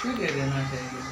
फिर दे देना चाहिए।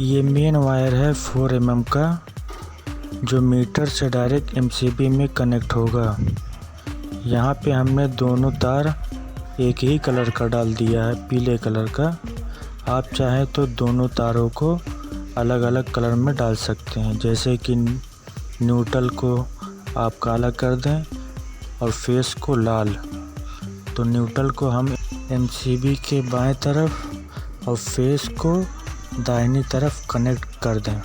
ये मेन वायर है 4 mm का, जो मीटर से डायरेक्ट MCB में कनेक्ट होगा। यहाँ पे हमने दोनों तार एक ही कलर का डाल दिया है, पीले कलर का। आप चाहें तो दोनों तारों को अलग अलग कलर में डाल सकते हैं, जैसे कि न्यूट्रल को आप काला कर दें और फेस को लाल। तो न्यूट्रल को हम MCB के बाएं तरफ और फेस को दाहिनी तरफ कनेक्ट कर दें।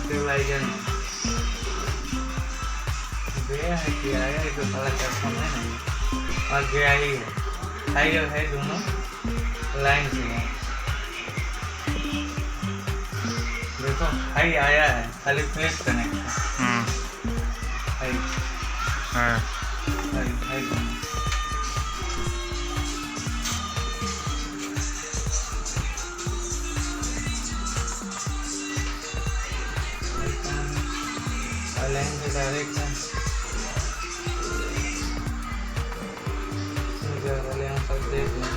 स्टेबलाइजर में गया है कि आया है तो सारा कंफर्म है नहीं, और गया ही है, हाई और हाई दोनों लाइन से है। देखो हाई आया है, खाली फेस कनेक्ट है। हाई हाई हाई दोनों लाइन से डायरेक्ट है। वाले हम सब देख लें,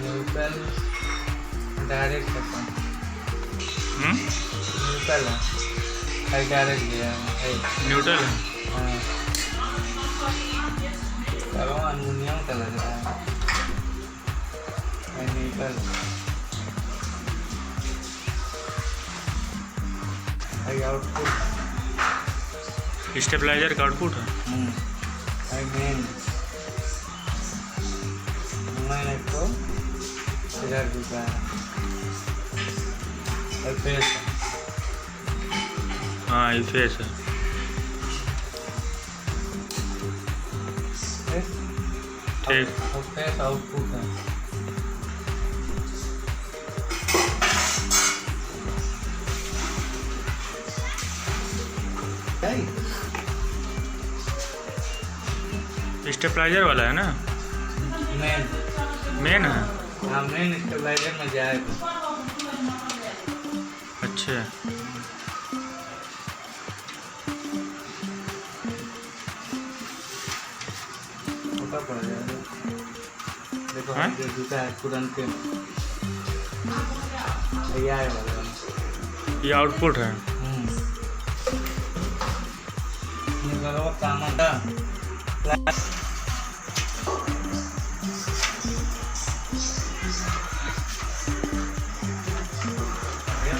न्यूट्रल डायरेक्ट है, न्यूट्रल है, हाई डायरेक्ट गया है, न्यूट्रल है। हाँ चलो अल्युमिनियम का लग रहा है, न्यूट्रल हाई आउटपुट, स्टेबलाइजर का आउटपुट है। हाई मेन मैंने को इधर चुका है, और फेस है। हाँ ये फेस है। ठीक, और फेस आउटपुट है। स्टेबलाइजर वाला है ना, मेन मेन है। हाँ मेन स्टेबलाइजर में जाएगा। अच्छा छोटा पड़ जाएगा। देखो हाँ? जो जूता है तुरंत ये आए वाला, ये आउटपुट है। निकलो काम था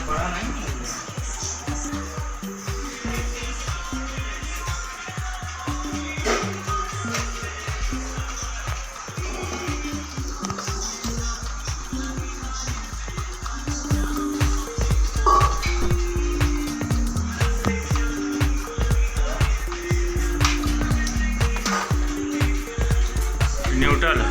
बड़ा नहीं न्यूट्रल है।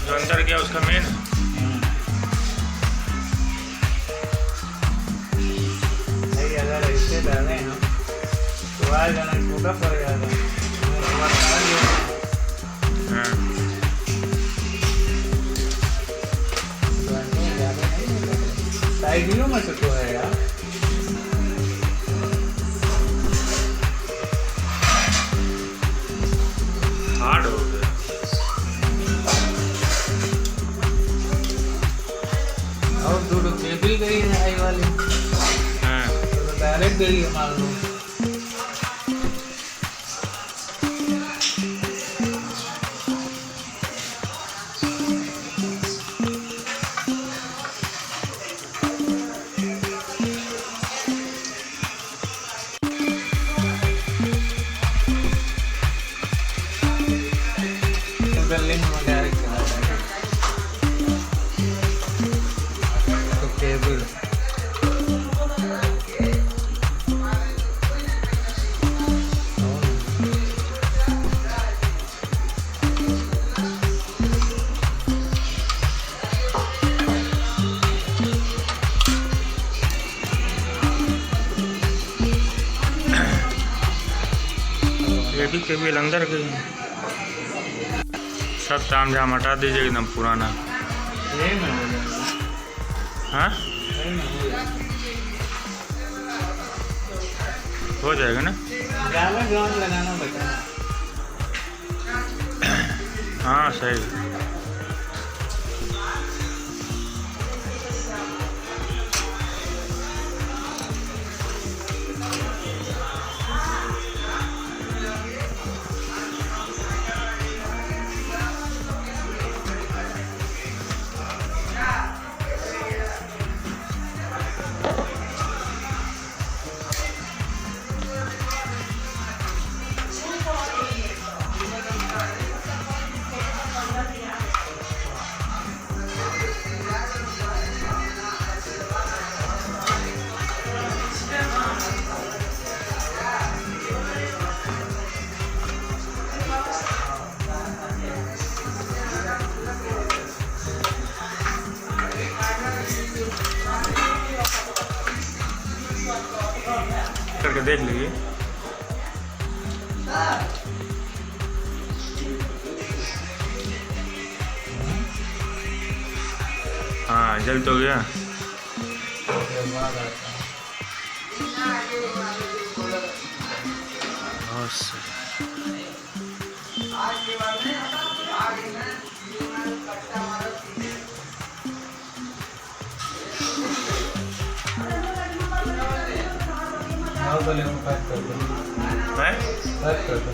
जो अंदर गया उसका मेन है। अगर ऐसे डालें हम तो आ जाना छोटा पड़ जाएगा। हाँ साइडियों में से तो है यार, हार्ड हो गया। और दो केबल गई है हाई वाली, हाँ तो डायरेक्ट गई है मान लो। लिंक में डायरेक्ट चला जाएगा तो केबल ये भी केबल अंदर गई। सब ताम झाम हटा दीजिए एकदम पुराना। यही में हो जाएगा। हाँ यही में हो जाएगा। हो जाएगा ना। ज़्यादा ग्राउंड लगाना बचा। हाँ सही। करके देख लीजिए। हाँ जल तो गया। बहुत सही। पैक कर दो।